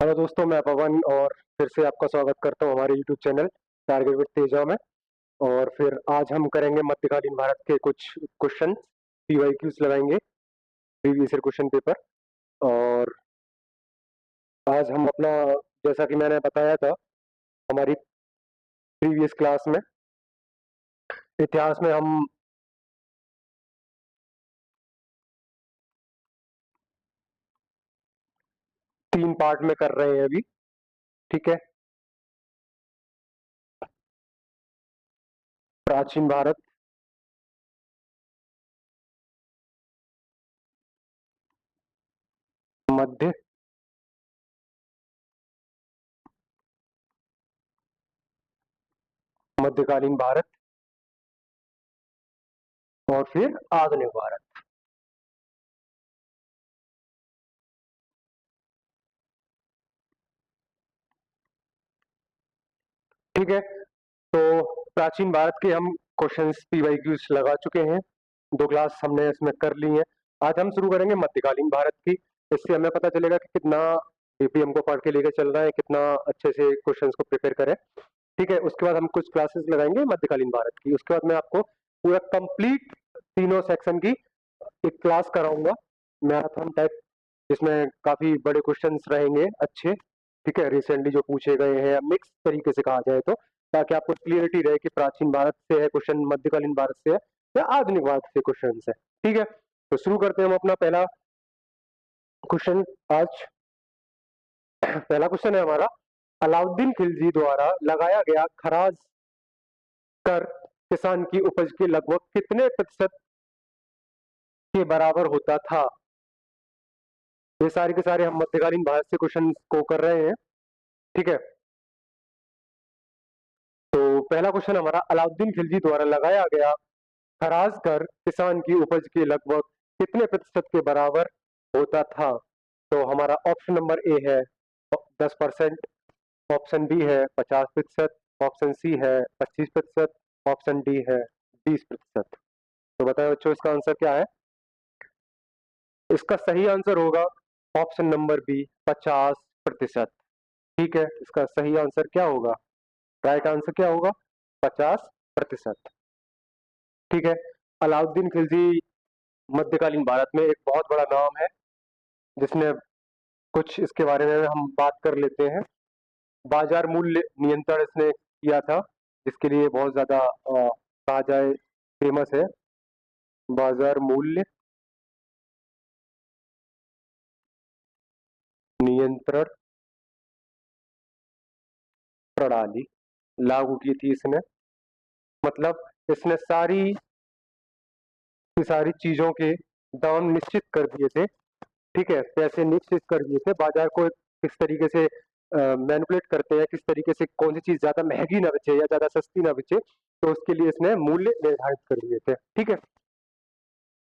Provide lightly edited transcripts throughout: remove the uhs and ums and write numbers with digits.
Hello दोस्तों, मैं पवन और फिर से आपका स्वागत करता हूं हमारे YouTube channel target with Teja में। और फिर आज हम करेंगे मध्यकालीन भारत के कुछ क्वेश्चन, पीवाईक्यूज लगाएंगे, प्रीवियस ईयर क्वेश्चन पेपर। और आज हम अपना, जैसा कि मैंने बताया था हमारी प्रीवियस क्लास में, इतिहास में हम 3 पार्ट में कर रहे हैं अभी। ठीक है, प्राचीन भारत, मध्य, मध्यकालीन भारत और फिर आधुनिक भारत। ठीक है, तो प्राचीन भारत के हम क्वेश्चंस पीवाईक्यूज लगा चुके हैं, 2 क्लास हमने इसमें कर ली है। आज हम शुरू करेंगे मध्यकालीन भारत की। इससे हमें पता चलेगा कि कितना डीपी हमको पढ़ के लेके चल रहा है, कितना अच्छे से क्वेश्चंस को प्रिपेयर करें। ठीक है, उसके बाद हम कुछ क्लासेस लगाएंगे मध्यकालीन भारत की। उसके बाद मैं आपको पूरा कंप्लीट तीनों सेक्शन की एक क्लास कराऊंगा, मैराथन टाइप, जिसमें काफी बड़े क्वेश्चंस रहेंगे अच्छे। ठीक है, रिसेंटली जो पूछे गए हैं, मिक्स तरीके से कहा जाए तो, ताकि आपको क्लियरिटी रहे कि प्राचीन भारत से है क्वेश्चन, मध्यकालीन भारत से है या आधुनिक भारत से क्वेश्चन है। ठीक है, तो शुरू करते हैं हम अपना पहला क्वेश्चन आज। पहला क्वेश्चन है हमारा, अलाउद्दीन खिलजी द्वारा लगाया गया खराज कर किसान की उपज के लगभग कितने प्रतिशत के बराबर होता था? ये सारे के सारे हम मध्यकालीन भारत से क्वेश्चन को कर रहे हैं। ठीक है, तो पहला क्वेश्चन हमारा, अलाउद्दीन खिलजी द्वारा लगाया गया खराज कर किसान की उपज के लगभग कितने प्रतिशत के बराबर होता था? तो हमारा ऑप्शन नंबर ए है 10%, ऑप्शन बी है 50%, ऑप्शन सी है 25%, ऑप्शन डी है 20%। तो बताएं बच्चों, इसका आंसर क्या है? इसका सही आंसर होगा ऑप्शन नंबर बी, 50%। ठीक है, इसका सही आंसर क्या होगा? राइट आंसर क्या होगा? 50%। ठीक है, अलाउद्दीन खिलजी मध्यकालीन भारत में एक बहुत बड़ा नाम है, जिसने कुछ इसके बारे में हम बात कर लेते हैं। बाजार मूल्य नियंत्रण इसने किया था, जिसके लिए बहुत ज्यादा कहा जाए फेमस है। बाजार मूल्य नियंत्रण प्रणाली लागू की थी इसने। मतलब इसने सारी की सारी चीजों के दाम निश्चित कर दिए थे। ठीक है, पैसे निश्चित कर दिए थे, बाजार को किस तरीके से मैनिपुलेट करते हैं, किस तरीके से कौन सी चीज ज्यादा महंगी ना बेचे या ज्यादा सस्ती ना बेचे, तो उसके लिए इसने मूल्य निर्धारित कर दिए थे। ठीक है,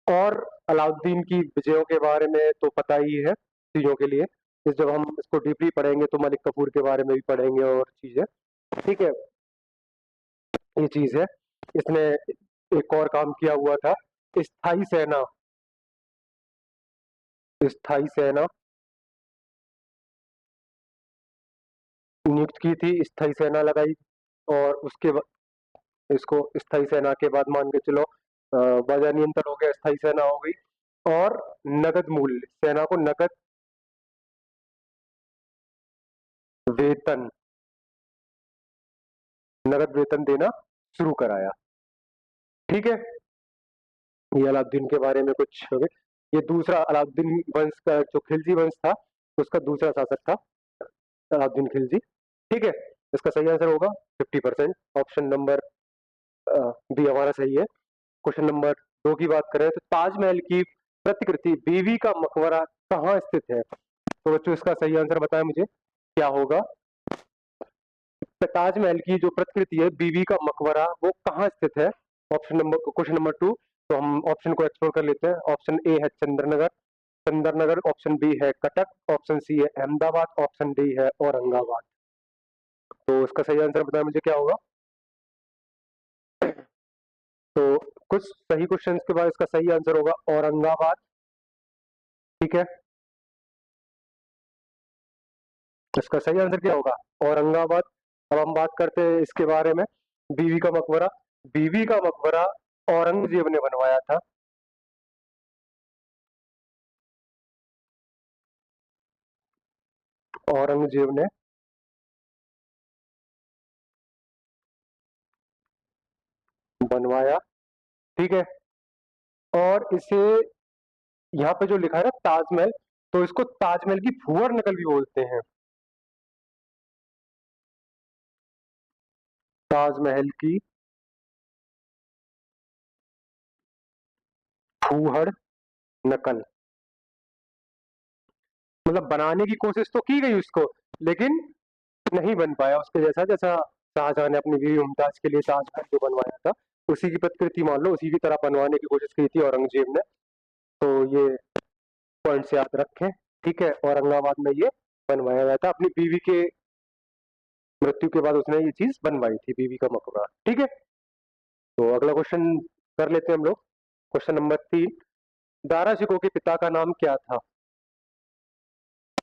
और अलाउद्दीन की विजयों के बारे में तो पता ही है चीजों के लिए। इस जब हम इसको डीपली पढ़ेंगे तो मलिक कफूर के बारे में भी पढ़ेंगे और चीजें। ठीक है, ये चीज है। इसने एक और काम किया हुआ था, स्थाई सेना, स्थाई सेना नियुक्त की थी, स्थाई सेना लगाई। और उसके इसको स्थाई सेना के बाद मान के चलो बाजार नियंत्रण हो गया, स्थाई सेना हो गई। और नगद मूल्य, सेना को नगद वेतन, नगद वेतन देना शुरू कराया। ठीक है, ये अलाउद्दीन के बारे में कुछ हो गए। ये दूसरा अलाउद्दीन वंश का, जो खिलजी वंश था, उसका दूसरा शासक था अलाउद्दीन खिलजी। ठीक है, इसका सही आंसर होगा 50%, ऑप्शन नंबर बी हमारा सही है। क्वेश्चन नंबर 2 की बात करें तो ताजमहल की प्रतिकृति बीवी का मकबरा कहाँ स्थित है? तो बच्चों, इसका सही आंसर बताएं मुझे, क्या होगा? ताजमहल की जो प्रतिकृति है, बीवी का मकबरा, वो कहाँ स्थित है? Option number, question number 2। तो हम ऑप्शन को एक्सप्लोर कर लेते हैं। ऑप्शन ए है चंद्रनगर, चंद्रनगर, ऑप्शन बी है कटक, ऑप्शन सी है अहमदाबाद, ऑप्शन डी है औरंगाबाद। तो इसका सही आंसर बताएं मुझे, क्या होगा? तो कुछ सही क्वेश्चंस के बाद इसका सही आंसर होगा औरंगाबाद। ठीक है, इसका सही आंसर क्या होगा? औरंगाबाद। अब हम बात करते हैं इसके बारे में, बीवी का मकबरा। बीवी का मकबरा औरंगजेब ने बनवाया था। औरंगजेब ने बनवाया, ठीक है। और इसे यहाँ पे जो लिखा है ना ताजमहल, तो इसको ताजमहल की फूहड़ नकल भी बोलते हैं। ताजमहल की फूहड़ नकल, मतलब बनाने की कोशिश तो की गई उसको, लेकिन नहीं बन पाया उसके जैसा, जैसा शाहजहां ने अपनी बीवी मुमताज के लिए ताजमहल जो बनवाया था, उसी की प्रतिकृति मान लो, उसी की तरह बनवाने की कोशिश की थी औरंगजेब ने। तो ये पॉइंट से याद रखें, ठीक है। औरंगाबाद में ये बनवाया गया था, अपनी बीवी के मृत्यु के बाद उसने ये चीज बनवाई थी, बीवी का मकबरा, ठीक है। तो अगला क्वेश्चन कर लेते हैं हम लोग। क्वेश्चन नंबर 3, दारा शिकोह के पिता का नाम क्या था?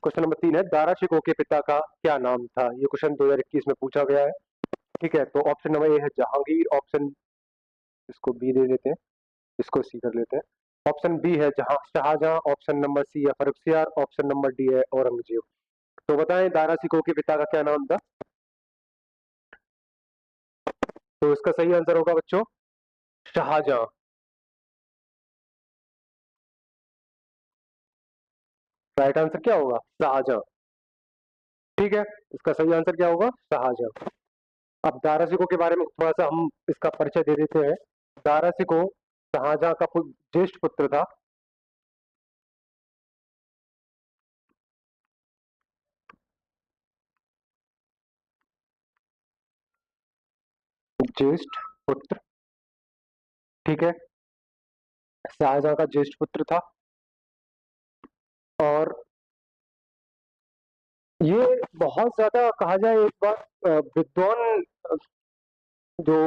क्वेश्चन नंबर 3 है, दारा शिकोह के पिता का क्या नाम था? ये क्वेश्चन 2021 में पूछा गया है, ठीक है। तो ऑप्शन नंबर ए है जहांगीर, ऑप्शन, इसको बी दे देते हैं, इसको सी कर लेते हैं। ऑप्शन बी है जहां शाहजहां, ऑप्शन नंबर सी है फर्रुखसियार, ऑप्शन नंबर डी है औरंगजेब। तो बताएं दारा शिकोह के पिता का क्या नाम था? तो इसका सही आंसर होगा बच्चों शाहजहां। राइट आंसर क्या होगा? शाहजहां, ठीक है। इसका सही आंसर क्या होगा? शाहजहां। अब दारा शिकोह के बारे में थोड़ा सा हम इसका परिचय दे देते हैं। दारा शिकोह शाहजहां का ज्येष्ठ पुत्र था। ज्येष्ठ पुत्र, ठीक है, शाहजहां का ज्येष्ठ पुत्र था। और ये बहुत ज्यादा कहा जाए, एक बार विद्वान, जो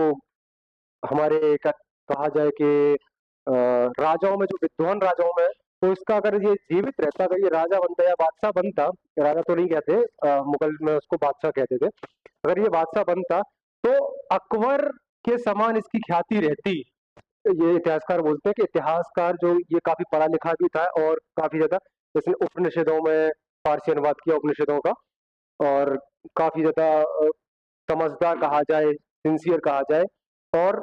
हमारे कहा जाए कि राजाओं में, जो विद्वान राजाओं में, तो इसका अगर ये जीवित रहता, अगर ये राजा बनता या बादशाह बनता, राजा तो नहीं कहते, मुगल में उसको बादशाह कहते थे, अगर ये बादशाह बनता तो अकबर के समान इसकी ख्याति रहती। ये इतिहासकार बोलते हैं कि इतिहासकार जो ये काफी पढ़ा लिखा भी था, और काफी ज्यादा, इसने उपनिषदों में फारसी अनुवाद किया उपनिषदों का, और काफी ज्यादा समझदार कहा जाए, सिंसियर कहा जाए, और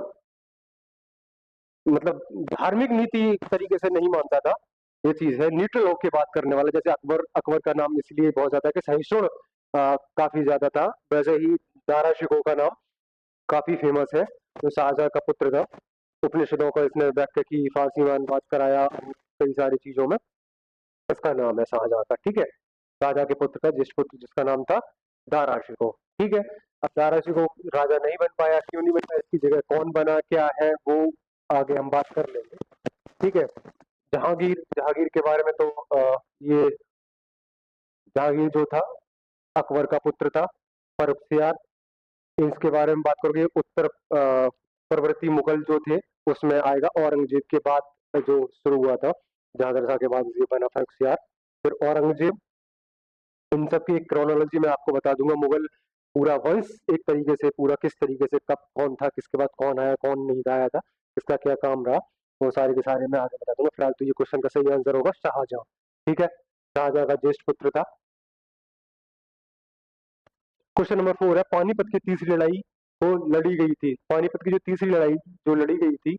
मतलब धार्मिक नीति एक तरीके से नहीं मानता था। ये चीज है, न्यूट्रल होके बात करने वाला, जैसे अकबर, अकबर का नाम इसलिए बहुत ज्यादा है कि सहिष्णु काफी ज्यादा था, वैसे ही दारा शिकोह का नाम काफी फेमस है, जो शाहजहां का पुत्र था। उपनिषदों का इसने व्याख्या की, फारसी में अनुवाद कराया, कई सारी चीजों में इसका नाम है शाहजहां का, ठीक है। शाहजहां के पुत्र का ज्येष्ठ पुत्र जिसका नाम था दारा शिकोह, ठीक है। अब दारा शिकोह राजा नहीं बन पाया, क्यों नहीं बन पाया, इसकी जगह कौन बना, क्या है वो आगे हम बात कर लेंगे, ठीक है। जहांगीर, जहांगीर के बारे में तो ये जहांगीर जो था अकबर का पुत्र था, फर्रुखसियार, इसके बारे में बात करोगे उत्तर प्रवर्ती मुगल जो थे उसमें आएगा, औरंगजेब के बाद जो शुरू हुआ था, जहांगीर के बाद ये बना फर्रुखसियार, फिर औरंगजेब। इन सब की एक क्रोनोलॉजी मैं आपको बता दूंगा, मुगल पूरा वंश एक तरीके से, पूरा किस तरीके से, कब कौन था, किसके बाद कौन आया, कौन नहीं आया था, किसका क्या काम रहा, वो सारे के सारे मैं आगे बता दूंगा। फिलहाल तो ये क्वेश्चन का सही आंसर होगा शाहजहां, ठीक है। शाहजहां का ज्येष्ठ पुत्र था। क्वेश्चन नंबर 4 है, पानीपत की तीसरी लड़ाई वो लड़ी गई थी, पानीपत की जो तीसरी लड़ाई जो लड़ी गई थी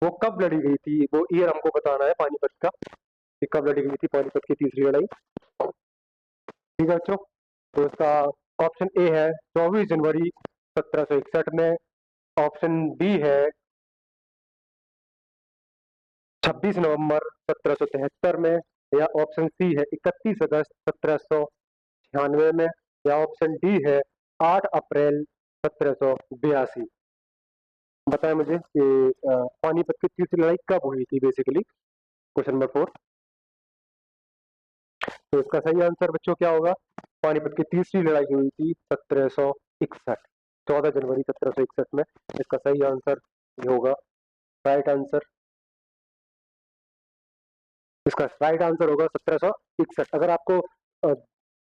वो कब लड़ी गई थी, वो ईयर हमको बताना है पानीपत का, कि कब लड़ी गई थी पानीपत की तीसरी लड़ाई, ठीक है बच्चों। तो इसका ऑप्शन ए है 24 जनवरी 1761 में, ऑप्शन बी है 26 नवंबर 1773 में, या ऑप्शन सी है 31 अगस्त 1796 में, या ऑप्शन डी है 8 अप्रैल 1782। बताएं मुझे कि पानीपत की तीसरी लड़ाई कब हुई थी, बेसिकली क्वेश्चन नंबर 4। तो इसका सही आंसर बच्चों क्या होगा? पानीपत की तीसरी लड़ाई हुई थी 1761, 14 जनवरी 1761 में। इसका सही आंसर ये होगा, राइट आंसर, इसका राइट आंसर होगा 1761। अगर आपको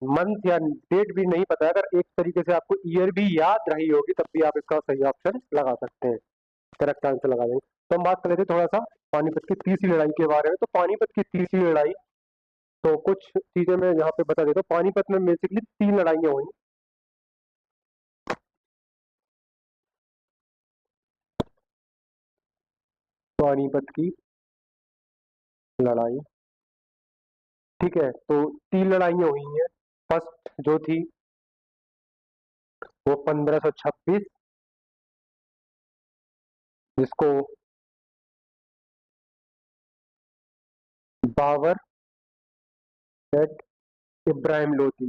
मंथ या डेट भी नहीं पता है, अगर एक तरीके से आपको ईयर भी याद रही होगी तब भी आप इसका सही ऑप्शन लगा सकते हैं, करेक्ट आंसर लगा देंगे। तो हम बात कर लेते हैं थोड़ा सा पानीपत की तीसरी लड़ाई के बारे में। तो पानीपत की तीसरी लड़ाई, तो कुछ चीजें मैं यहाँ पे बता देता हूँ। पानीपत में बेसिकली 3 लड़ाइयाँ हुई। पानीपत की लड़ाई, ठीक है, तो 3 लड़ाइयाँ हुई हैं। फर्स्ट जो थी वो 1526, जिसको बाबर एट इब्राहिम लोदी,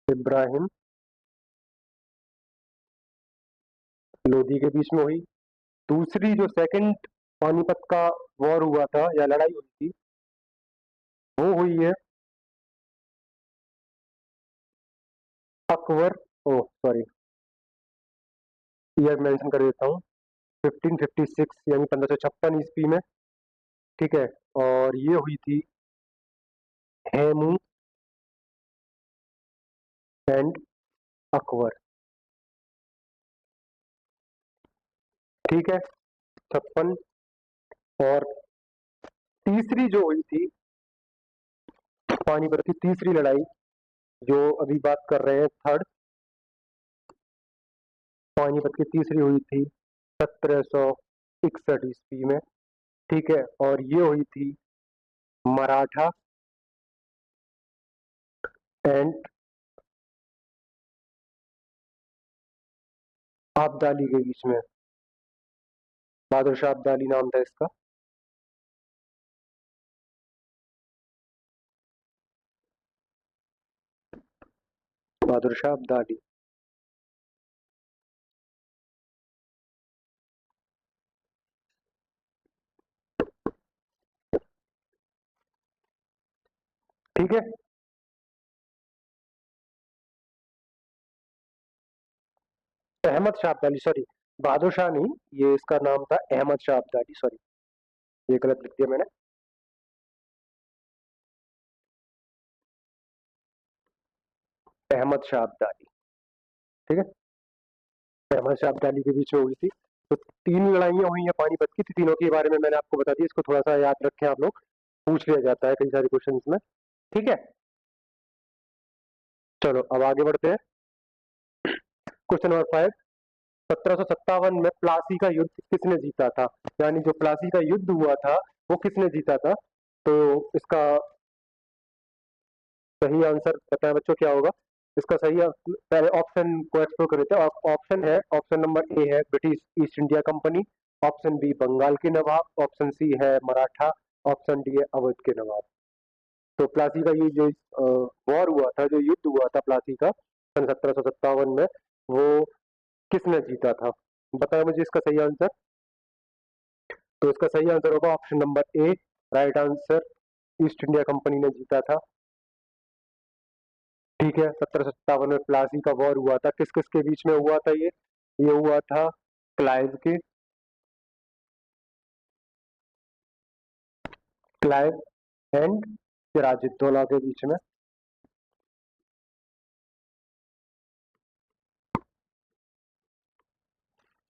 इब्राहिम लोदी के बीच में हुई। दूसरी जो सेकंड पानीपत का वॉर हुआ था या लड़ाई हुई थी, वो हुई है अकबर, ओ सॉरी, ईयर मेंशन कर देता हूँ, 1556 यानी 1556 ईस्वी में, ठीक है। और ये हुई थी हेमू एंड अकबर, ठीक है, 56। और तीसरी जो हुई थी पानीपत की तीसरी लड़ाई, जो अभी बात कर रहे हैं थर्ड, पानीपत की तीसरी हुई थी 1761 ईस्वी में, ठीक है। और ये हुई थी मराठा एंड अब्दाली के बीच में। बहादुर शाह अब्दाली नाम था इसका। बहादुर शाह अब्दाली, ठीक है। अहमद शाह अब्दाली, सॉरी, बहादुर शाह नहीं, ये इसका नाम था अहमद शाह अब्दाली, सॉरी, ये गलत लिख दिया मैंने। अहमद शाह अब्दाली, ठीक है, अहमद शाह अब्दाली के बीच में हुई थी। तो 3 लड़ाइयाँ हुई हैं पानीपत की, तो तीनों के बारे में मैंने आपको बता दिया, इसको थोड़ा सा याद रखें आप लोग, पूछ लिया जाता है कई सारे क्वेश्चन में, ठीक है। चलो अब आगे बढ़ते हैं। क्वेश्चन नंबर 5, 1757 में प्लासी का युद्ध किसने जीता था? यानी जो प्लासी का युद्ध हुआ था वो किसने जीता था? तो इसका सही आंसर बताएं बच्चों, क्या होगा इसका सही पहले ऑप्शन को एक्सप्लोर कर लेते हैं। ऑप्शन है, ऑप्शन नंबर ए है British East India Company, option B Bengal के नवाब, ऑप्शन सी है मराठा, ऑप्शन डी है अवध के नवाब। तो प्लासी का ये जो वॉर हुआ था, जो युद्ध हुआ था प्लासी का सन 1757 में, वो किसने जीता था? बताया मुझे इसका सही आंसर। तो इसका सही आंसर होगा ऑप्शन नंबर ए, right answer, east India company ने जीता था, ठीक है। 1757 में प्लासी का वॉर हुआ था, किस किस के बीच में हुआ था ये हुआ था क्लाइव एंड सिराजुद्दौला के बीच में,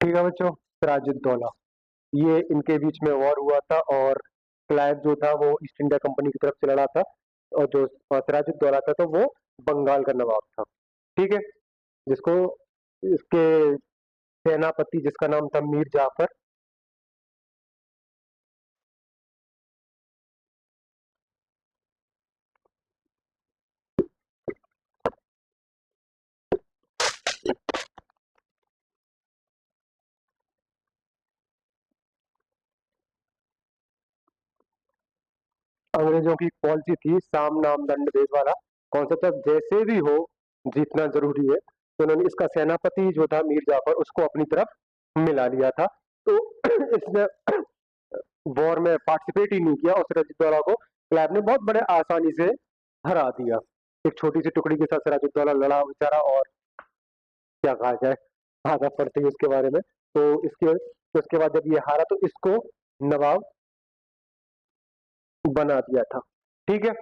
ठीक है बच्चों, सिराजुद्दौला, ये इनके बीच में वॉर हुआ था। और क्लाइव जो था वो ईस्ट इंडिया कंपनी की तरफ से लड़ा था, और जो सिराजुद्दौला था तो वो बंगाल का नवाब था, ठीक है। जिसको इसके सेनापति जिसका नाम था मीर जाफर, अंग्रेजों की पॉलिसी थी साम नाम दंड भेद वाला कॉन्सेप्ट, अब जैसे भी हो जीतना जरूरी है, तो उन्होंने इसका सेनापति जो था मीर जाफर उसको अपनी तरफ मिला लिया था। तो इसने वॉर में पार्टिसिपेट ही नहीं किया और सिराजुद्दौला को क्लाइव ने बहुत बड़े आसानी से हरा दिया। एक छोटी सी टुकड़ी के साथ सिराजुद्दौला लड़ा बेचारा, और क्या कहा जाए, आधा पढ़ते ही उसके बारे में। तो उसके बाद जब ये हारा तो इसको नवाब बना दिया था, ठीक है,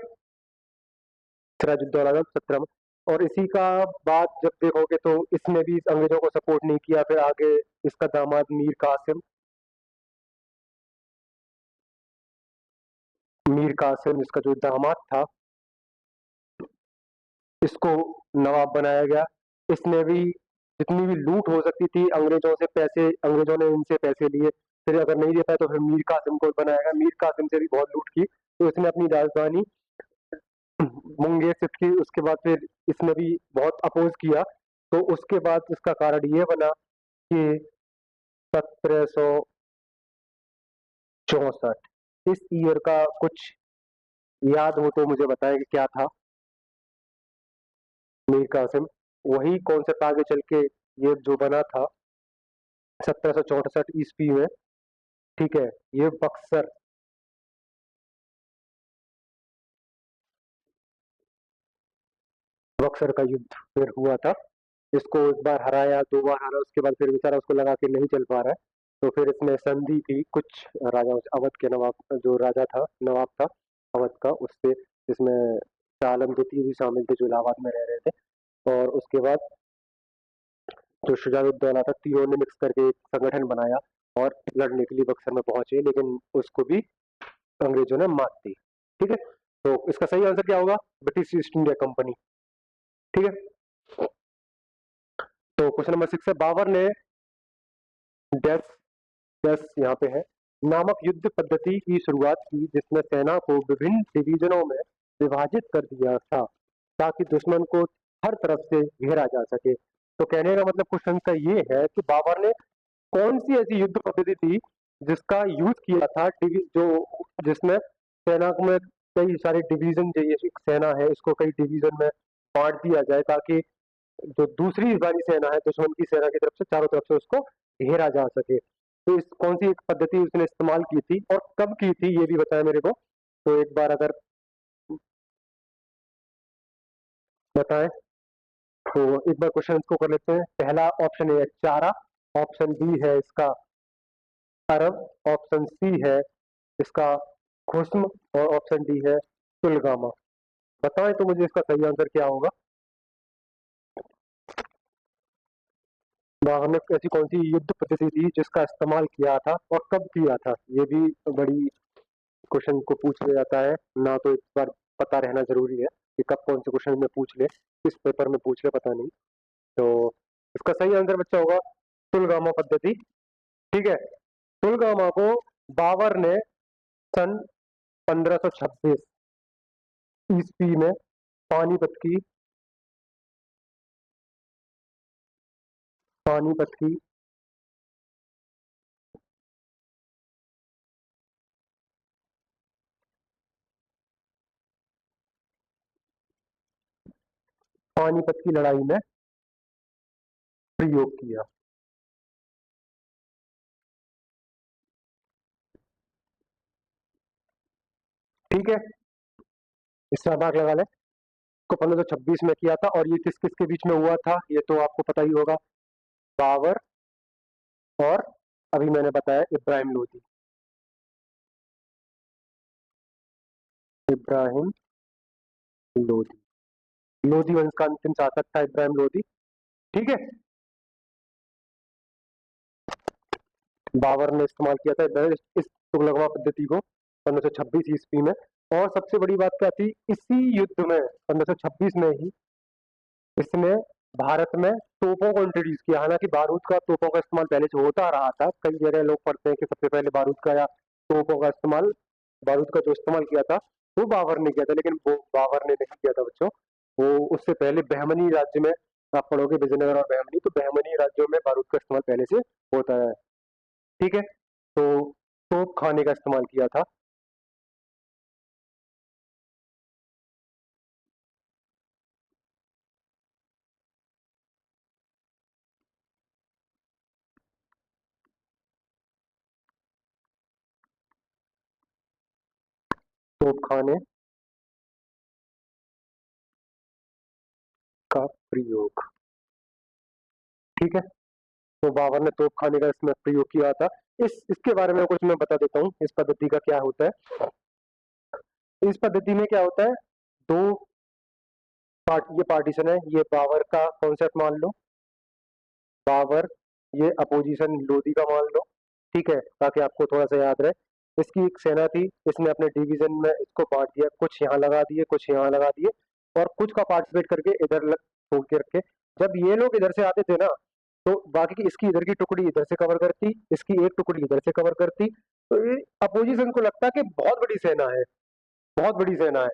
सिराजुद्दौला 17 में। और इसी का बाद जब देखोगे तो इसने भी अंग्रेजों को सपोर्ट नहीं किया। फिर आगे इसका दामाद मीर कासिम इसका जो दामाद था, इसको नवाब बनाया गया। इसने भी जितनी भी लूट हो सकती थी अंग्रेजों से, पैसे अंग्रेजों ने इनसे पैसे लिए, फिर अगर नहीं दे पाए तो फिर मीर कासिम को बनाया गया। मीर कासिम से भी बहुत लूट की, तो इसने अपनी राजधानी मुंगेर स्थित की। उसके बाद फिर इसने भी बहुत अपोज किया, तो उसके बाद इसका कारण ये बना कि 1764 इस ईयर का कुछ याद हो तो मुझे बताएं कि क्या था। मीर कासिम वही कॉन्सेप्ट आगे चल के ये जो बना था 1764 ईस्वी में, ठीक है। ये बक्सर का युद्ध फिर हुआ था। इसको एक बार हराया, दो बार हरा, उसके बाद फिर बेचारा उसको लगा कि नहीं चल पा रहा है, तो फिर इसने संधि की कुछ राजाओं से, अवध के नवाब जो राजा था, नवाब था अवध का, उससे। इसमें शाह आलम द्वितीय भी शामिल थे जो इलाहाबाद में रह रहे थे। और उसके बाद जो शुजाउद्दौला था, तीनों ने मिक्स करके एक संगठन बनाया और लड़ने के लिए बक्सर में पहुंचे, लेकिन उसको भी अंग्रेजों ने मात दी। ठीक है, तो इसका सही आंसर क्या होगा? British East India company. ठीक है, तो क्वेश्चन नंबर 6 है, बाबर ने डैश डैश यहाँ पे है नामक युद्ध पद्धति की शुरुआत की जिसने सेना को विभिन्न डिवीजनों में विभाजित कर दिया था ताकि दुश्मन को हर तरफ से घेरा जा सके। तो कहने का मतलब क्वेश्चन का ये है कि बाबर ने कौन सी ऐसी युद्ध पद्धति थी जिसका यूज किया था, जो जिसमें सेना में कई सारे डिवीजन, जो ये सेना है इसको कई डिवीजन में बांट दिया जाए ताकि जो दूसरी वाली सेना है दुश्मन की सेना की तरफ से चारों तरफ से उसको घेरा जा सके। तो इस कौन सी एक पद्धति उसने इस्तेमाल की थी और कब की थी ये भी बताया मेरे को, तो एक बार अगर बताएं तो एक बार क्वेश्चन को कर लेते हैं। पहला ऑप्शन है चारा, ऑप्शन बी है इसका अरब, ऑप्शन सी है इसका खुस्म, और ऑप्शन डी है सुलगामा। बताएं तो मुझे इसका सही आंसर क्या होगा। बाबर ने ऐसी कौन सी युद्ध पद्धति थी जिसका इस्तेमाल किया था और कब किया था, ये भी बड़ी क्वेश्चन को पूछ लिया जाता है ना, तो एक बार पता रहना जरूरी है कि कब कौन से क्वेश्चन में पूछ ले, किस पेपर में पूछ ले पता नहीं। तो इसका सही आंसर बच्चा होगा सुलगामा पद्धति। ठीक है, सुलगामा को बाबर ने सन 1526 ईस्वी में पानीपत की पानीपत की पानीपत की लड़ाई में प्रयोग किया। ठीक है, इससे दिमाग लगा ले, को 1526 में किया था, और ये किस किस के बीच में हुआ था ये तो आपको पता ही होगा, बाबर और अभी मैंने बताया इब्राहिम लोधी। इब्राहिम लोधी, लोधी वंश का अंतिम शासक था इब्राहिम लोधी। ठीक है, बाबर ने इस्तेमाल किया था इस तुगलकवा पद्धति को 1526 ईस्वी में। और सबसे बड़ी बात क्या थी, इसी युद्ध में 1526 में ही इसने भारत में तोपों को इंट्रोड्यूस किया। हालांकि बारूद का, तोपों का इस्तेमाल पहले से होता रहा था, कई जगह लोग पढ़ते हैं कि सबसे पहले बारूद का या तोपों का इस्तेमाल, बारूद का जो इस्तेमाल किया था वो बाबर ने किया था, लेकिन वो बाबर ने नहीं किया था बच्चों। वो उससे पहले बहमनी राज्य में, आप पढ़ोगे विजयनगर और बहमनी, तो बहमनी राज्यों में बारूद का इस्तेमाल पहले से होता है। ठीक है, तो तोप खाने का इस्तेमाल किया था। तोप खाने का प्रयोग। ठीक है, तो बाबर ने तोप खाने का इसमें प्रयोग किया था। इसके बारे में कुछ मैं बता देता हूँ, इस पद्धति का क्या होता है। इस पद्धति में क्या होता है, दो ये पार्टीशन है, ये बाबर का कॉन्सेप्ट मान लो, बाबर, ये अपोजिशन लोधी का मान लो, ठीक है, ताकि आपको थोड़ा सा याद रहे। इसकी एक सेना थी, इसने अपने डिवीजन में इसको बांट दिया, कुछ यहाँ लगा दिए, कुछ यहाँ लगा दिए, और कुछ का पार्टिसिपेट करके इधर छोड़ के रखे। जब ये लोग इधर से आते थे ना, तो बाकी की इसकी इधर की टुकड़ी इधर से कवर करती, इसकी एक टुकड़ी इधर से कवर करती। तो ये अपोजिशन को लगता कि बहुत बड़ी सेना है, बहुत बड़ी सेना है,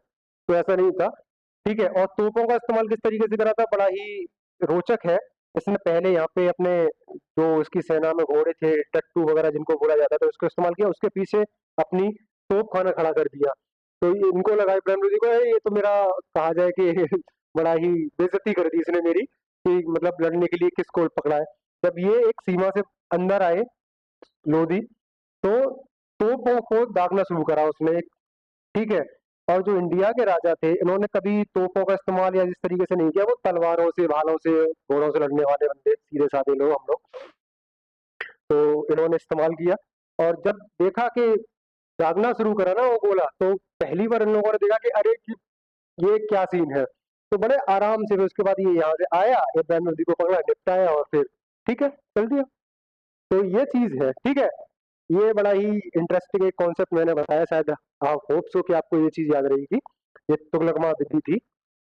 तो ऐसा नहीं था। ठीक है, और तोपों का इस्तेमाल किस तरीके से करा था, बड़ा ही रोचक है। इसने पहले यहाँ पे अपने जो इसकी सेना में घोड़े थे, टट्टू वगैरह जिनको बोला जाता था, उसको इस्तेमाल किया, उसके पीछे अपनी तोप खाना खड़ा कर दिया। तो इनको लगा, इब्राहिम लोदी को, ये तो मेरा कहा जाए कि बड़ा ही बेइज्जती कर दी इसने मेरी, कि मतलब लड़ने के लिए किसको पकड़ा है। जब ये एक सीमा से अंदर आए लोधी, तो तोपों को दागना शुरू करा उसने, ठीक है। और जो इंडिया के राजा थे, इन्होंने कभी तोपों का इस्तेमाल या इस तरीके से नहीं किया, वो तलवारों से, भालों से, घोड़ों से लड़ने वाले बंदे, सीधे साधे लोग हम लोग, तो इन्होंने इस्तेमाल किया। और जब देखा कि जागना शुरू करा ना वो गोला, तो पहली बार इन लोगों ने देखा कि अरे ये क्या सीन है। तो बड़े आराम से फिर उसके बाद ये यहाँ से आया, इब्राहिम लोदी को पकड़ा, निपटाया, और फिर ठीक है, चल दिया। तो ये चीज है, ठीक है। ये बड़ा ही इंटरेस्टिंग एक कॉन्सेप्ट मैंने बताया, शायद आप होप सो कि आपको ये चीज याद रहेगी। ये तुगलकमा विधि थी,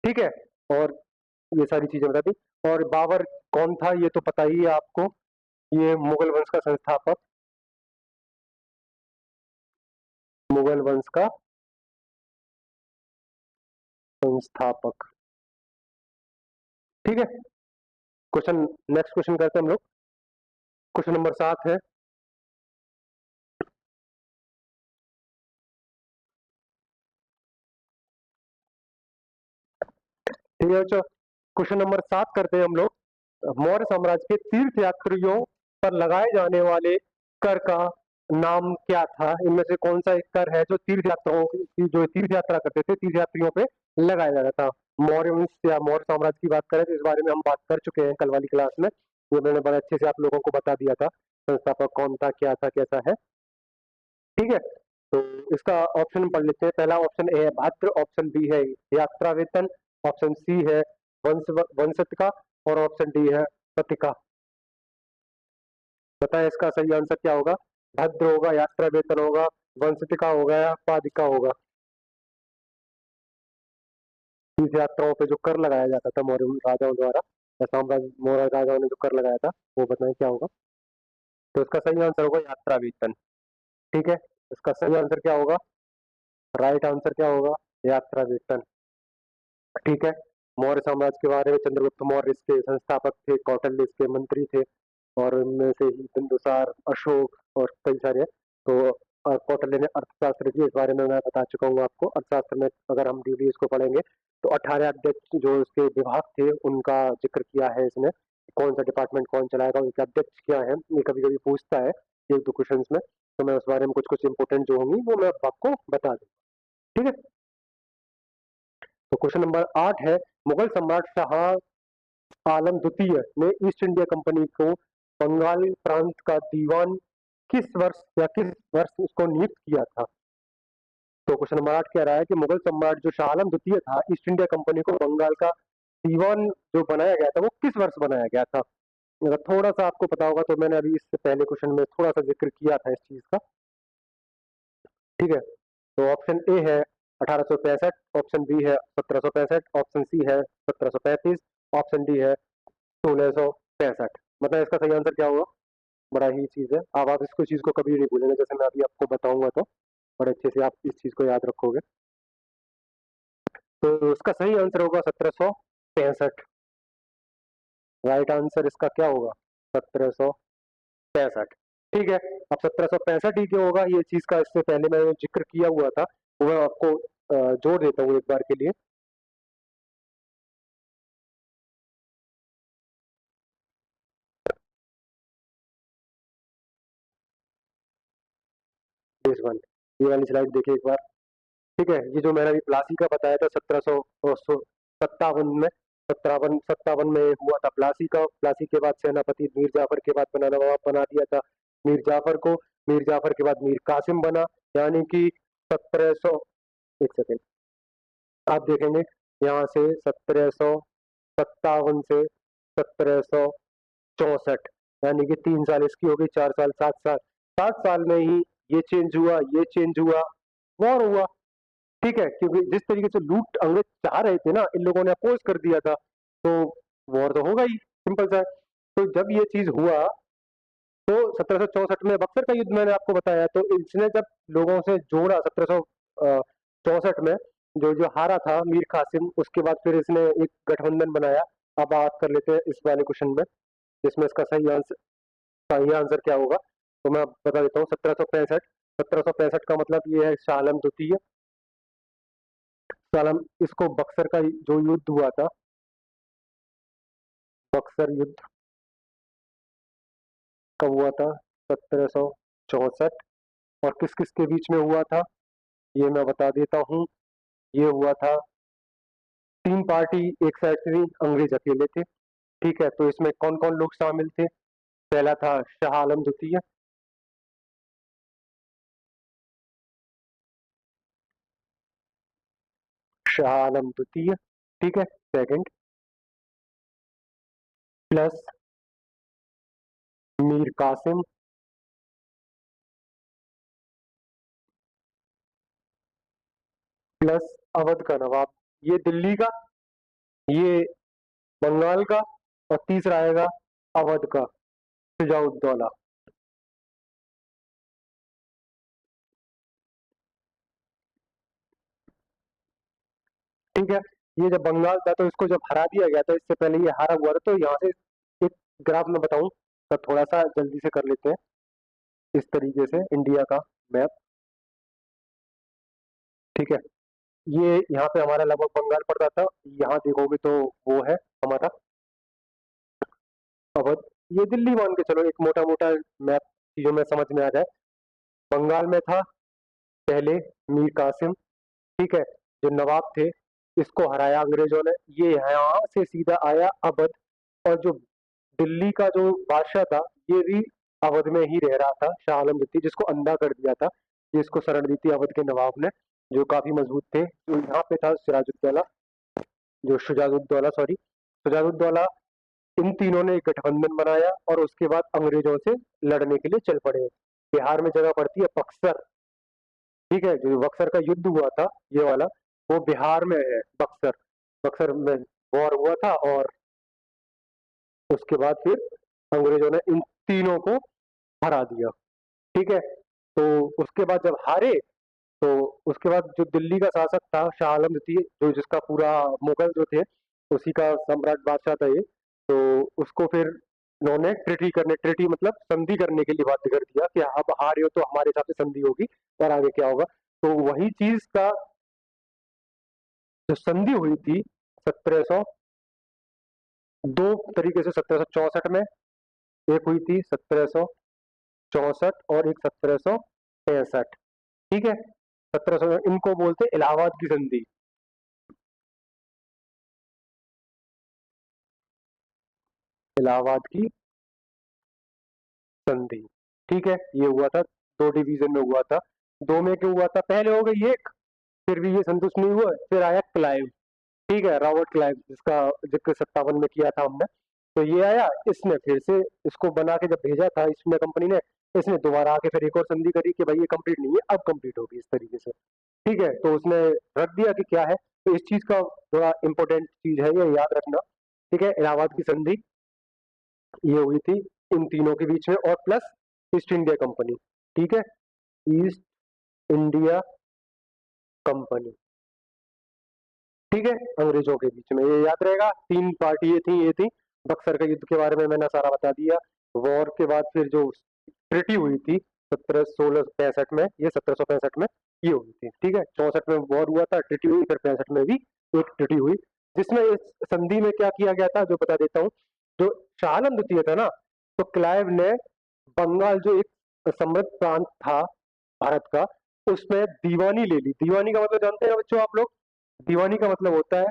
ठीक है, और ये सारी चीजें बता दी। और बाबर कौन था ये तो पता ही है आपको, ये मुगल वंश का संस्थापक, मुगल वंश का संस्थापक, ठीक है। क्वेश्चन, नेक्स्ट क्वेश्चन करते हैं हम लोग। क्वेश्चन नंबर 7 है, ठीक है बच्चों, क्वेश्चन नंबर 7 करते हैं हम लोग। मौर्य साम्राज्य के तीर्थ यात्रियों पर लगाए जाने वाले कर का नाम क्या था? इनमें से कौन सा एक कर है जो तीर्थ यात्राओं की, जो तीर्थ यात्रा करते थे, तीर्थ यात्रियों पे लगाया जाता था? मौर्य वंश या मौर्य साम्राज्य की बात करें तो इस बारे में हम बात कर चुके हैं कल वाली क्लास में, वो मैंने बड़े अच्छे से आप लोगों को बता दिया था, संस्थापक कौन था, क्या था, कैसा है, ठीक है। तो इसका ऑप्शन पढ़ लेते हैं। पहला ऑप्शन ए है भाद्र, ऑप्शन बी है यात्रा वेतन, ऑप्शन सी है वंशतिका, और ऑप्शन डी है पतिका। बताएं इसका सही आंसर क्या होगा? भद्र होगा, यात्रा वेतन होगा, वंशतिका होगा, या पादिका होगा? तीर्थ यात्राओं पे जो कर लगाया जाता था मौर्य राजाओं द्वारा, या साम्राज्य मौर्य राजाओं ने जो कर लगाया था, वो बताएं क्या होगा? तो इसका सही आंसर होगा यात्रा वेतन, ठीक है। इसका सही आंसर क्या होगा? राइट आंसर क्या होगा? यात्रा वेतन, ठीक है। मौर्य साम्राज्य के बारे में, चंद्रगुप्त मौर्य इसके संस्थापक थे, कौटिल्य इसके मंत्री थे, और उनमें से ही बिंदुसार, अशोक और कई सारे हैं। तो कौटिल्य ने अर्थशास्त्र की, इस बारे में मैं बता चुका हूँ आपको। अर्थशास्त्र में अगर हम डीडी इसको पढ़ेंगे तो 18 अध्यक्ष जो इसके विभाग थे उनका जिक्र किया है इसने, कौन सा डिपार्टमेंट कौन चलाएगा, उनके अध्यक्ष क्या है, ये कभी कभी पूछता है एक दो क्वेश्चन में। तो मैं उस बारे में कुछ कुछ इंपोर्टेंट जो होंगी वो मैं आपको बता दूँ, ठीक है। तो क्वेश्चन नंबर 8 है, मुगल सम्राट शाह आलम द्वितीय ने ईस्ट इंडिया कंपनी को बंगाल प्रांत का दीवान किस वर्ष या किस वर्ष उसको नियुक्त किया था? तो क्वेश्चन नंबर 8 कह रहा है कि मुगल सम्राट जो शाह आलम द्वितीय था, ईस्ट इंडिया कंपनी को बंगाल का दीवान जो बनाया गया था, वो किस वर्ष बनाया गया था? अगर थोड़ा सा आपको पता होगा तो मैंने अभी इससे पहले क्वेश्चन में थोड़ा सा जिक्र किया था इस चीज का, ठीक है। तो ऑप्शन ए है 1865, ऑप्शन बी है 1765, ऑप्शन सी है 1735, ऑप्शन डी है 1665। मतलब इसका सही आंसर क्या होगा? बड़ा ही चीज है, अब आप इसको चीज को कभी नहीं भूलेंगे, जैसे मैं अभी आपको बताऊंगा तो बड़े अच्छे से आप इस चीज को याद रखोगे। तो इसका सही आंसर होगा 1765। राइट आंसर इसका क्या होगा? 1765, ठीक है। अब 1765 ही क्यों होगा, ये चीज का इससे पहले मैंने जिक्र किया हुआ था, वो मैं आपको जोड़ देता हूँ एक बार के लिए। इस वन, ये वाली स्लाइड देखिए एक बार, ठीक है। ये जो मैंने अभी प्लासी का बताया था 1757 में, 1757 में हुआ था प्लासी का। प्लासी के बाद सेनापति मीर जाफर के बाद बना नवाब बना दिया था मीर जाफर को, मीर जाफर के बाद मीर कासिम बना, यानी कि 1700 एक सेकेंड, आप देखेंगे यहाँ से 1757 से 1764, यानी कि 3 साल इसकी हो गई, 4 साल, 7 साल, 7 साल में ही ये चेंज हुआ, ये चेंज हुआ, वॉर हुआ। ठीक है, क्योंकि जिस तरीके से लूट अंग्रेज चाह रहे थे ना, इन लोगों ने अपोज कर दिया था, तो वॉर तो होगा ही, सिंपल सा है। तो जब ये चीज हुआ तो 1764 में बक्सर का युद्ध मैंने आपको बताया, तो इसने जब लोगों से जोड़ा 1764 में, जो जो हारा था मीर कासिम, उसके बाद फिर इसने एक गठबंधन बनाया। अब बात कर लेते हैं इस वाले क्वेश्चन में, जिसमें इसका सही आंसर क्या होगा, तो मैं बता देता हूँ। 1765 का मतलब ये है शाह आलम द्वितीय। सालम इसको बक्सर का जो युद्ध हुआ था, बक्सर युद्ध कब हुआ था? 1764। और किस किस के बीच में हुआ था, ये मैं बता देता हूँ। ये हुआ था, 3 पार्टी एक साइड से थी, अंग्रेज अकेले थे। ठीक है, तो इसमें कौन कौन लोग शामिल थे? पहला था शाह आलम द्वितीय, शाह आलम द्वितीय, ठीक है। Second, plus Mir Qasim, plus Awadh का नवाब, ये दिल्ली का, ये बंगाल का, और तीसरा आएगा अवध का शुजाउद्दौला। ठीक है, ये जब बंगाल था तो इसको जब हरा दिया गया था, इससे पहले ये हारा हुआ था। तो यहाँ से एक ग्राफ में बताऊं, तो थोड़ा सा जल्दी से कर लेते हैं। इस तरीके से इंडिया का मैप, ठीक है, ये यहाँ पे हमारा लगभग बंगाल पड़ता था, यहाँ देखोगे तो वो है हमारा अवध। ये दिल्ली मान के चलो, एक मोटा मोटा मैप चीजों में समझ में आ जाए। बंगाल में था पहले मीर कासिम, ठीक है, जो नवाब थे, इसको हराया अंग्रेजों ने, ये यहाँ से सीधा आया अवध। और जो दिल्ली का जो बादशाह था, ये भी अवध में ही रह रहा था, शाह आलम द्वितीय, जिसको अंधा कर दिया था, जिसको शरण दी थी अवध के नवाब ने, जो काफी मजबूत थे। जो यहाँ पे था सिराजुद्दौला, जो शुजाउद्दौला, सॉरी, शुजाउद्दौला। इन तीनों ने एक गठबंधन बनाया और उसके बाद अंग्रेजों से लड़ने के लिए चल पड़े। बिहार में जगह पड़ती है बक्सर, ठीक है, जो बक्सर का युद्ध हुआ था ये वाला, वो बिहार में है, बक्सर। बक्सर में वॉर हुआ था, और उसके बाद फिर अंग्रेजों ने इन तीनों को हरा दिया। ठीक है, तो उसके बाद जब हारे, तो उसके बाद जो दिल्ली का शासक था शाह आलम द्वितीय, जो जिसका पूरा मुगल जो थे उसी का सम्राट बादशाह था ये, तो उसको फिर उन्होंने ट्रिटी मतलब संधि करने के लिए बाध्य कर दिया कि अब हारे हो तो हमारे हिसाब से संधि होगी, और आगे क्या होगा। तो वही चीज का जो संधि हुई थी 1700, दो तरीके से, 1764 में एक हुई थी, 1764, और एक 1765। ठीक है, 1700, इनको बोलते इलाहाबाद की संधि, इलाहाबाद की संधि। ठीक है, ये हुआ था, 2 डिवीजन में हुआ था। दो में क्यों हुआ था? पहले हो गई एक, फिर भी ये संतुष्ट नहीं हुआ, फिर आया क्लाइव, ठीक है, रॉबर्ट क्लाइव, जिसका जिक्र 57 में किया था हमने। तो ये आया, इसने फिर से इसको बना के जब भेजा था ईस्ट इंडिया कंपनी ने, इसने दोबारा आके फिर एक और संधि करी कि भाई ये कंप्लीट नहीं है, अब कंप्लीट होगी, इस तरीके से। ठीक है, तो उसने रख दिया कि क्या है। तो इस चीज का थोड़ा इंपॉर्टेंट चीज है, ये याद रखना। ठीक है, इलाहाबाद की संधि ये हुई थी इन तीनों के बीच में, और प्लस ईस्ट इंडिया कंपनी। ठीक है, ईस्ट इंडिया कंपनी, ठीक है, अंग्रेजों के बीच में, ये याद रहेगा। 3 पार्टी ये थी। बक्सर का युद्ध के बारे में मैंने सारा बता दिया। वॉर के बाद फिर जो ट्रिटी हुई थी 1665 में, ये 1765 में ये हुई थी। ठीक है, 64 में वॉर हुआ था, ट्रिटी हुई, फिर 65 में भी एक ट्रिटी हुई, जिसमें इस संधि में क्या किया गया था, जो बता देता हूँ। जो शाह आलम द्वितीय था ना, तो क्लाइव ने बंगाल, जो एक समृद्ध प्रांत था भारत का, उसमें दीवानी ले ली। दीवानी का मतलब जानते हैं ना बच्चों आप लोग? दीवानी का मतलब होता है,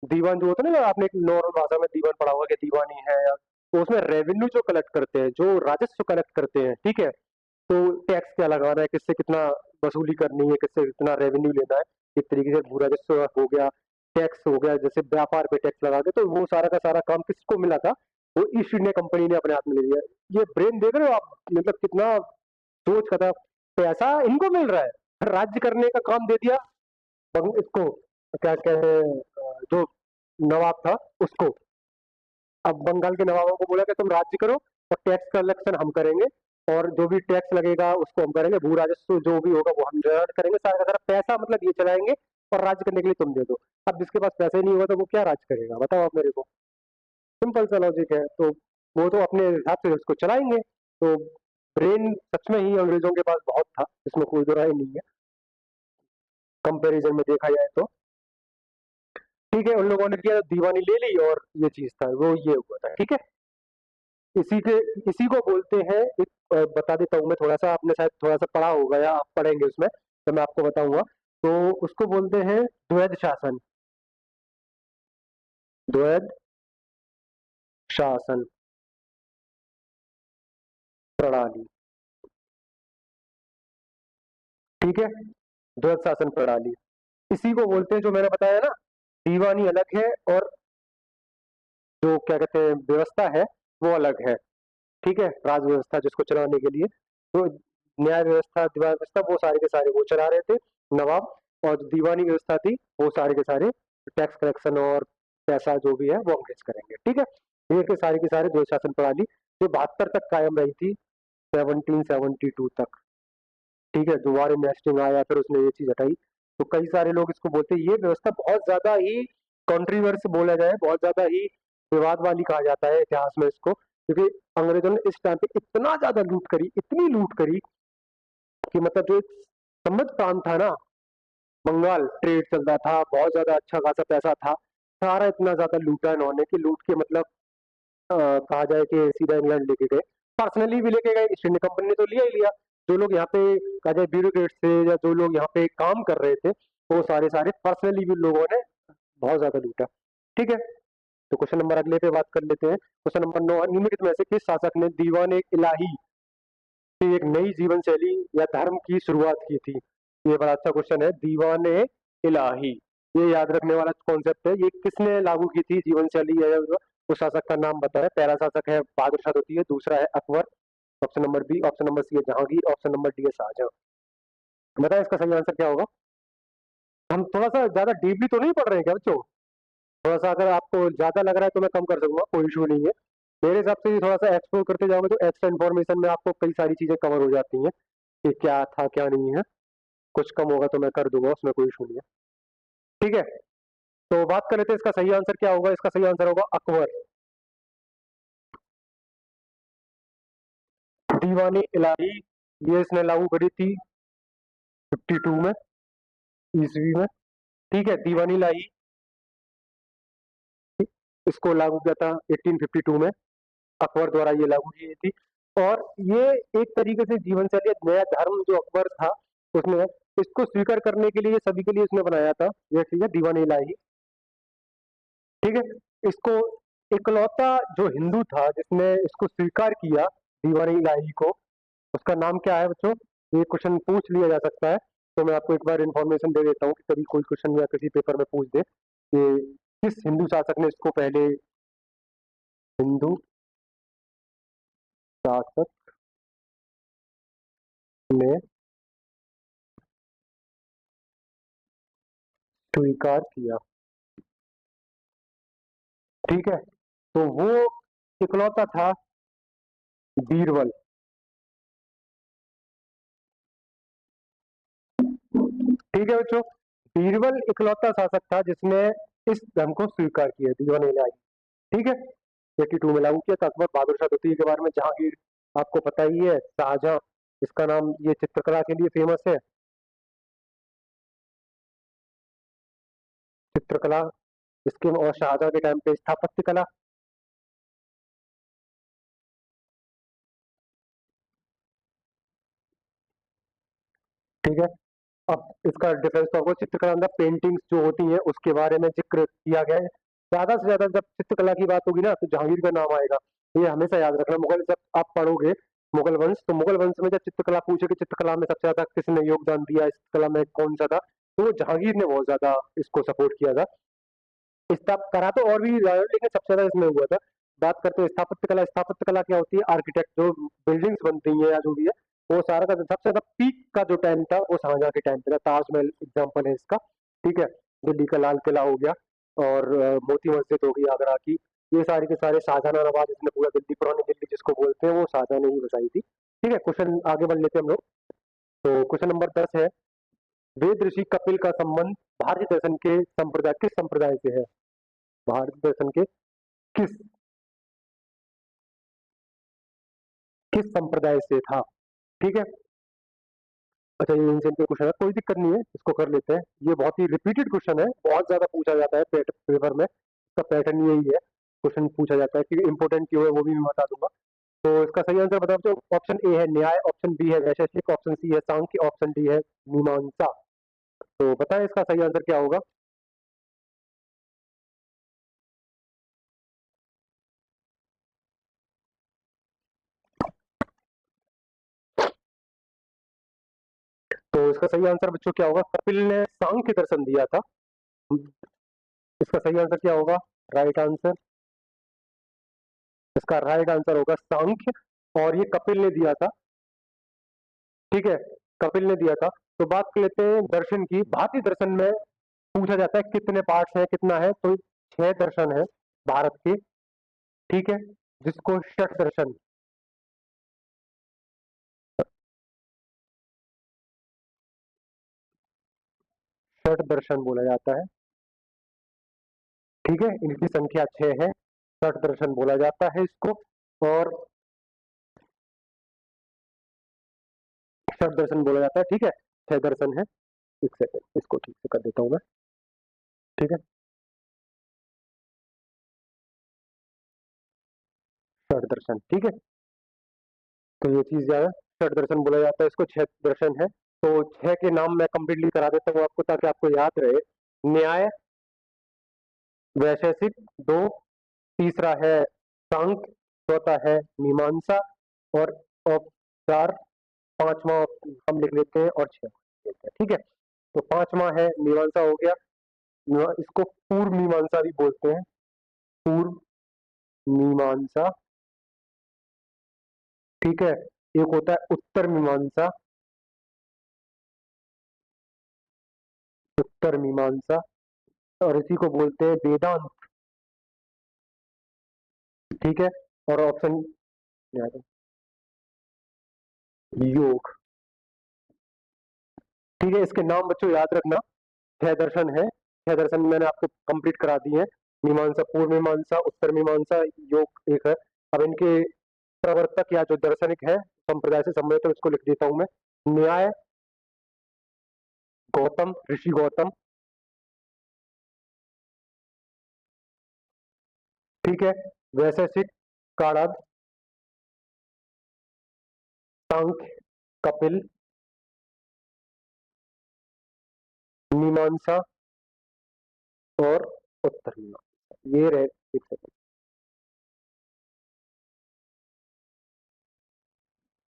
दीवान जो होता है ना, आपने एक नॉर्मल भाषा में दीवान पढ़ा होगा कि दीवानी है, या तो उसमें रेवेन्यू जो कलेक्ट करते हैं, जो राजस्व कलेक्ट करते हैं, ठीक है, तो टैक्स क्या लगाना है, किससे कितना वसूली करनी है, किससे कितना रेवेन्यू लेना है, एक तरीके से भू राजस्व हो गया, टैक्स हो गया, जैसे व्यापार पे टैक्स लगा के, तो वो सारा का सारा काम किसको मिला था? वो ईस्ट इंडिया कंपनी ने अपने हाथ में ले लिया। ये ब्रेन देख रहे हो आप, मतलब कितना सोच का था। पैसा इनको मिल रहा है, राज्य करने का काम दे दिया इसको, क्या कहते हैं, जो नवाब था उसको। अब बंगाल के नवाबों को बोला कि तुम राज्य करो और टैक्स कलेक्शन हम करेंगे, और जो भी टैक्स लगेगा उसको हम करेंगे, भू राजस्व जो भी होगा वो हम जनरेट करेंगे, सारा का सारा पैसा मतलब ये चलाएंगे, और राज्य करने के लिए तुम दे दो। अब जिसके पास पैसे ही नहीं होगा तो वो क्या राज करेगा, बताओ आप मेरे को। सिंपल सा लॉजिक है। तो वो तो अपने हिसाब से उसको चलाएंगे। तो ब्रेन सच में ही अंग्रेजों के पास बहुत था, इसमें कोई दो राय नहीं है, कंपैरिजन में देखा जाए तो। ठीक है, उन लोगों ने किया, दीवानी ले ली, और ये चीज था, वो ये हुआ था। ठीक है, इसी के इसी को बोलते हैं, एक बता देता हूँ मैं थोड़ा सा, आपने शायद थोड़ा सा पढ़ा होगा या आप पढ़ेंगे उसमें, तो मैं आपको बताऊंगा। तो उसको बोलते हैं द्वैध शासन। द्वैध शासन प्रणाली। ठीक है, द्वैध शासन प्रणाली, इसी को बोलते हैं, जो मैंने बताया ना, दीवानी अलग है और जो क्या कहते हैं व्यवस्था है वो अलग है। ठीक है, राज व्यवस्था जिसको चलाने के लिए, तो न्याय व्यवस्था, दीवार व्यवस्था, वो सारे के सारे वो चला रहे थे नवाब, और जो दीवानी व्यवस्था थी वो सारे के सारे टैक्स कलेक्शन और पैसा जो भी है वो अंग्रेज करेंगे। ठीक है, ये के सारे के सारे द्वैध शासन प्रणाली जो 72 तक कायम रही थी, 1772 तक। ठीक है, जो वारेन हेस्टिंग आया फिर उसने ये चीज हटाई। तो कई सारे लोग इसको बोलते हैं, ये व्यवस्था बहुत ज्यादा ही कॉन्ट्रीवर्स बोला जाए, बहुत ज्यादा ही विवाद वाली कहा जाता है इतिहास में इसको, क्योंकि अंग्रेजों ने इस टाइम पे इतना ज्यादा लूट करी, इतनी लूट करी, कि मतलब जो एक समृद्ध प्रांत था ना, बंगाल, ट्रेड चलता था, बहुत ज्यादा अच्छा खासा पैसा था, सारा इतना ज्यादा लूटा इन्होंने कि लूट के मतलब कहा जाए कि सीधा इंग्लैंड लेके गए। पर्सनली भी लेके गए, ईस्ट इंडिया कंपनी ने तो लिया ही लिया। जो लोग यहाँ पे कहा जाए ब्यूरोक्रेट्स थे, या जो लोग यहाँ पे काम कर रहे थे, वो सारे सारे पर्सनली भी लोगों ने बहुत ज्यादा लूटा। ठीक है, तो क्वेश्चन नंबर अगले पे बात कर लेते हैं। क्वेश्चन नंबर 9, निम्नलिखित में से किस शासक ने दीवान इलाही की एक नई जीवन शैली या धर्म की शुरुआत की थी? ये बड़ा अच्छा क्वेश्चन है, दीवान इलाही, ये याद रखने वाला कॉन्सेप्ट है। ये किसने लागू की थी जीवन शैली, या उस शासक का नाम बताया। पहला शासक है बहादुर शाह द्वितीय, दूसरा है Akbar, option number B, option number C है जहांगीर, ऑप्शन नंबर डी है शाहजहां। बताया इसका सही आंसर क्या होगा? हम थोड़ा सा ज्यादा डीपली तो नहीं पढ़ रहे हैं क्या बच्चों? थोड़ा सा अगर आपको ज्यादा लग रहा है तो मैं कम कर दूंगा, कोई इशू नहीं है। मेरे हिसाब से थोड़ा सा एक्सप्लोर करते जाओगे तो एक्स्ट्रा इन्फॉर्मेशन में आपको कई सारी चीजें कवर हो जाती हैं, कि क्या था क्या नहीं है। कुछ कम होगा तो मैं कर दूंगा, उसमें कोई इशू नहीं है। ठीक है, तो बात कर लेते हैं इसका सही आंसर क्या होगा। इसका सही आंसर होगा अकबर। दीवानी इलाही ये इसने लागू करी थी 52 में, ईस्वी में। ठीक है, दीवानी इलाही इसको लागू किया था 1852 में, अकबर द्वारा ये लागू की गई थी। और ये एक तरीके से जीवन शैली, नया धर्म जो अकबर था उसने इसको स्वीकार करने के लिए सभी के लिए उसने बनाया था, ये ठीक है, दीवानी इलाही। ठीक है, इसको इकलौता जो हिंदू था जिसने इसको स्वीकार किया, दीवानी इलाही को, उसका नाम क्या है बच्चों? ये क्वेश्चन पूछ लिया जा सकता है, तो मैं आपको एक बार इन्फॉर्मेशन दे देता हूँ कि कभी कोई क्वेश्चन या किसी पेपर में पूछ दे कि किस हिंदू शासक ने इसको पहले, हिंदू शासक ने स्वीकार किया। ठीक है, तो वो इकलौता था बीरबल। ठीक है बच्चों, बीरबल इकलौता शासक था जिसने इस धर्म को स्वीकार किया, दीवान इलाही। ठीक है, 82 में लागू किया था। अकबर, बहादुर शाह द्वितीय के बारे में, जहांगीर आपको पता ही है, शाहजहां, इसका नाम ये चित्रकला के लिए फेमस है, चित्रकला इसके, और शाहजहां के टाइम पे स्थापत्य कला। ठीक है, अब इसका डिफरेंस तो आपको चित्रकला अंदर पेंटिंग्स जो होती हैं उसके बारे में जिक्र किया गया है। ज्यादा से ज्यादा जब चित्रकला की बात होगी ना तो जहांगीर का नाम आएगा, ये हमेशा याद रखना। मुगल, जब आप पढ़ोगे मुगल वंश, तो मुगल वंश में जब चित्रकला पूछे कि चित्रकला में सबसे ज्यादा किसने योगदान दिया, इस कला में कौन सा था, तो जहांगीर ने बहुत ज्यादा इसको सपोर्ट किया था। करा तो और भी रहा है, लेकिन सबसे ज्यादा इसमें हुआ था। बात करते हैं स्थापत्य कला क्या होती है? आर्किटेक्ट जो बिल्डिंग्स बनती है या जो भी है, वो सारा का सबसे ज्यादा पीक का जो टाइम था वो शाहजहां के टाइम पे था। ताजमहल एग्जाम्पल है इसका, ठीक है। दिल्ली का लाल किला हो गया, और मोती मस्जिद हो गई आगरा की, ये सारे के सारे शाहजहां नवाब, इसने पूरा दिल्ली, पुरानी दिल्ली जिसको बोलते हैं, वो शाहजहां ने ही बसाई थी। ठीक है, क्वेश्चन आगे बढ़ लेते हैं हम लोग। तो क्वेश्चन नंबर 10 है, वेद ऋषि कपिल का संबंध भारतीय दर्शन के संप्रदाय किस संप्रदाय से है? भारतीय दर्शन के किस किस संप्रदाय से था? ठीक है। अच्छा, ये एंशिएंट पे क्वेश्चन है, कोई दिक्कत नहीं है, इसको कर लेते हैं। ये बहुत ही रिपीटेड क्वेश्चन है, बहुत ज्यादा पूछा जाता है पेपर में, इसका पैटर्न यही है, क्वेश्चन पूछा जाता है कि इंपोर्टेंट क्यों है वो भी मैं बता दूंगा। तो इसका सही आंसर बताओ तो ऑप्शन ए है न्याय, ऑप्शन बी है वैशेषिक, ऑप्शन सी है सांख्य, ऑप्शन डी है मीमांसा। तो बताएं इसका सही आंसर क्या होगा? तो इसका सही आंसर बच्चों क्या होगा? कपिल ने सांख्य दर्शन दिया था। इसका सही आंसर क्या होगा? राइट आंसर, इसका राइट आंसर होगा सांख्य, और ये कपिल ने दिया था। ठीक है, कपिल ने दिया था। तो बात कर लेते हैं दर्शन की। भारतीय दर्शन में पूछा जाता है कितने पार्ट्स है, कितना है? तो 6 दर्शन है भारत के, ठीक है, जिसको षट दर्शन, षट दर्शन बोला जाता है। ठीक है, इनकी संख्या 6 है, षट दर्शन बोला जाता है इसको। और षट दर्शन बोला जाता है, ठीक है, 6 दर्शन है। एक सेकंड, इसको ठीक से कर देता हूँ मैं। ठीक है, षट दर्शन, ठीक है। तो ये चीज ज्यादा षट दर्शन बोला जाता है इसको, 6 दर्शन है। तो 6 के नाम मैं कंप्लीटली करा देता हूँ आपको, ताकि आपको याद रहे। न्याय, वैशेषिक 2, तीसरा है सांख्य, चौथा है मीमांसा, और औपचार पांचवा हम लिख लेते हैं, और 6 लेते हैं। ठीक है, तो पांचवा है मीमांसा हो गया। इसको पूर्व मीमांसा भी बोलते हैं, पूर्व मीमांसा। ठीक है, एक होता है उत्तर मीमांसा, उत्तर मीमांसा, और इसी को बोलते हैं वेदांत। ठीक है, और ऑप्शन योग। ठीक है, इसके नाम बच्चों याद रखना, 6 दर्शन है। 6 दर्शन मैंने आपको कंप्लीट करा दिए हैं। मीमांसा, पूर्व मीमांसा, उत्तर मीमांसा, योग एक है। अब इनके प्रवर्तक या जो दार्शनिक है संप्रदाय से संबंधित, तो इसको लिख देता हूं मैं। न्याय गौतम, ऋषि गौतम। ठीक है, वैशेषिक काणाद, सांख्य कपिल, मीमांसा और उत्तर मीमांसा, ये रहे। एक सेकंड,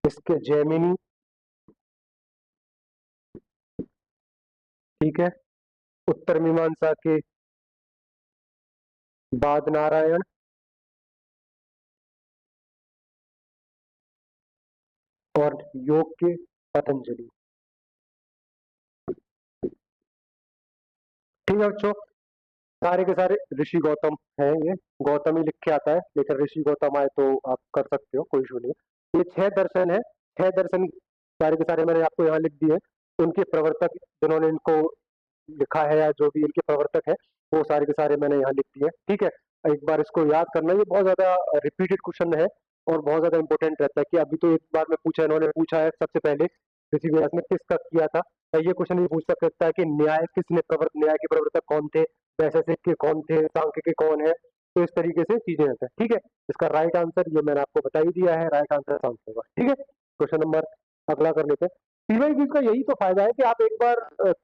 इसके जैमिनी, ठीक है, उत्तर मीमांसा के बाद नारायण, और योग के पतंजलि। ठीक है बच्चों, सारे के सारे ऋषि गौतम है, ये गौतम ही लिख के आता है, लेकिन ऋषि गौतम आए तो आप कर सकते हो, कोई इशू नहीं है। ये 6 दर्शन है, 6 दर्शन सारे के सारे मैंने आपको यहाँ लिख दिए। उनके प्रवर्तक जिन्होंने इनको लिखा है, या जो भी इनके प्रवर्तक है, वो सारे के सारे मैंने यहाँ लिख दिए। ठीक है, एक बार इसको याद करना, ये बहुत ज्यादा रिपीटेड क्वेश्चन है, और बहुत ज्यादा इंपॉर्टेंट रहता है कि अभी तो एक बार में पूछा, इन्होंने पूछा है सबसे पहले ऋषि व्यास ने किसका किया था। ये क्वेश्चन ये पूछ सकता है कि न्याय के प्रवर्तक कौन थे, वैशेषिक के कौन थे, सांख्य के कौन है। तो इस तरीके से चीजें रहता है। ठीक है, इसका राइट आंसर ये मैंने आपको बता ही दिया है, राइट आंसर सांख्य होगा। ठीक है, क्वेश्चन नंबर अगला कर लेते हैं। पीवाई क्विज का यही तो फायदा है कि आप एक बार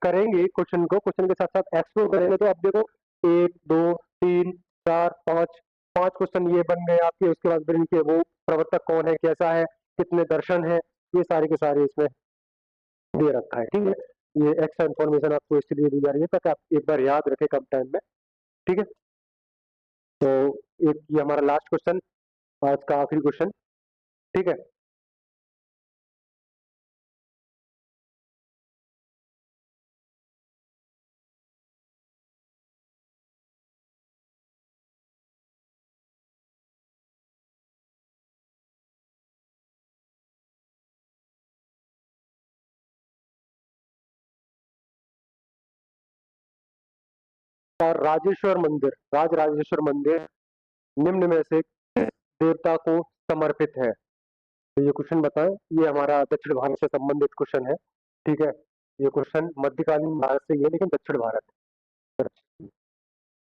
करेंगे क्वेश्चन को, क्वेश्चन के साथ साथ एक्सप्लोर करेंगे, तो आप देखो 1 2 3 4 5, 5 क्वेश्चन ये बन गए आपके। उसके बाद फिर इनके वो प्रवर्तक कौन है, कैसा है, कितने दर्शन है, ये सारे के सारे इसमें दे रखा है। ठीक है, ये एक्स्ट्रा इन्फॉर्मेशन आपको इसलिए दी जा रही है ताकि आप एक बार याद रखें कम टाइम में। ठीक है, तो एक ये हमारा लास्ट क्वेश्चन, आज का आखिरी क्वेश्चन। ठीक है, और राजेश्वर मंदिर, राजराजेश्वर मंदिर निम्न में से किस देवता को समर्पित है? तो ये क्वेश्चन बताएं। ये हमारा दक्षिण भारत से संबंधित क्वेश्चन है। ठीक है, ये क्वेश्चन मध्यकालीन भारत से ही है लेकिन दक्षिण भारत, दक्षिण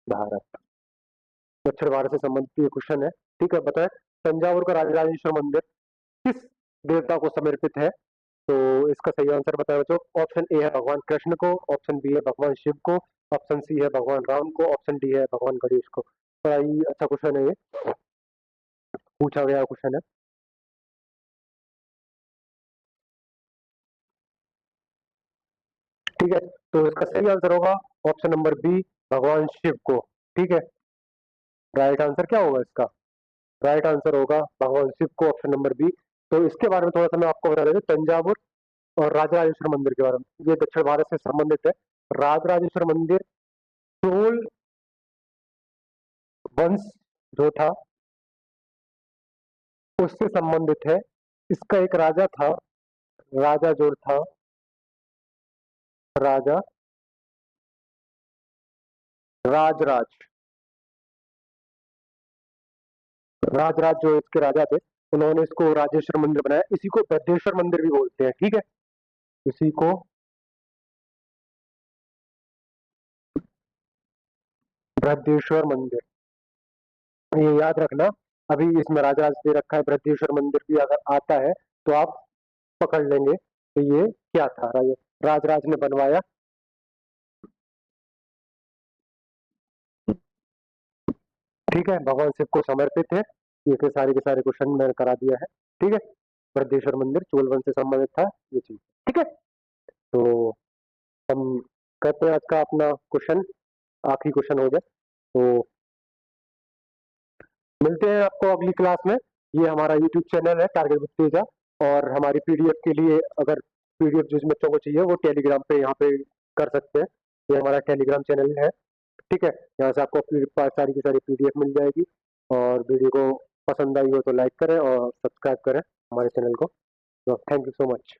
भारत, दक्षिण भारत से संबंधित ये क्वेश्चन है। ठीक है, बताएं तंजावुर का राजराजेश्वर मंदिर किस देवता को समर्पित है? तो इसका सही आंसर बताया बच्चों। ऑप्शन ए है भगवान कृष्ण को, ऑप्शन बी है भगवान शिव को, ऑप्शन सी है भगवान राम को, ऑप्शन डी है भगवान गणेश को। बड़ा ही अच्छा क्वेश्चन है, ये पूछा गया क्वेश्चन है। ठीक है, तो इसका सही आंसर होगा ऑप्शन नंबर बी, भगवान शिव को। ठीक है, राइट आंसर क्या होगा इसका? राइट आंसर होगा भगवान शिव को, ऑप्शन नंबर बी। तो इसके बारे में थोड़ा सा मैं आपको बता देता हूँ, तंजावुर और राजराजेश्वर मंदिर के बारे में। ये दक्षिण भारत से संबंधित है। राजराजेश्वर मंदिर चोल वंश जो था उससे संबंधित है। इसका एक राजा था, राजा जो था, राजा राजराज, राजराज जो इसके राजा थे, उन्होंने इसको राजेश्वर मंदिर बनाया। इसी को बृहदेश्वर मंदिर भी बोलते हैं। ठीक है, इसी को बृहदेश्वर मंदिर, ये याद रखना। अभी इसमें राजराज दे रखा है, बृहदेश्वर मंदिर भी अगर आता है तो आप पकड़ लेंगे तो ये क्या था, राजराज ने बनवाया। ठीक है, भगवान शिव को समर्पित है। ये के सारे क्वेश्चन मैंने करा दिया है। ठीक है, बृहदेश्वर मंदिर चोल वंश से संबंधित था, ये चीज। ठीक है, तो हम करते हैं आज का अपना क्वेश्चन, आखिरी क्वेश्चन हो गया। तो मिलते हैं आपको अगली क्लास में। ये हमारा यूट्यूब चैनल है टारगेट विद तेजा, और हमारी पीडीएफ के लिए अगर पीडीएफ जिस बच्चों को चाहिए वो टेलीग्राम पे यहाँ पे कर सकते हैं। ये हमारा टेलीग्राम चैनल है। ठीक है, यहाँ से आपको सारी की सारी पीडीएफ मिल जाएगी। और वीडियो को पसंद आई हो तो लाइक करें और सब्सक्राइब करें हमारे चैनल को। तो थैंक यू सो मच।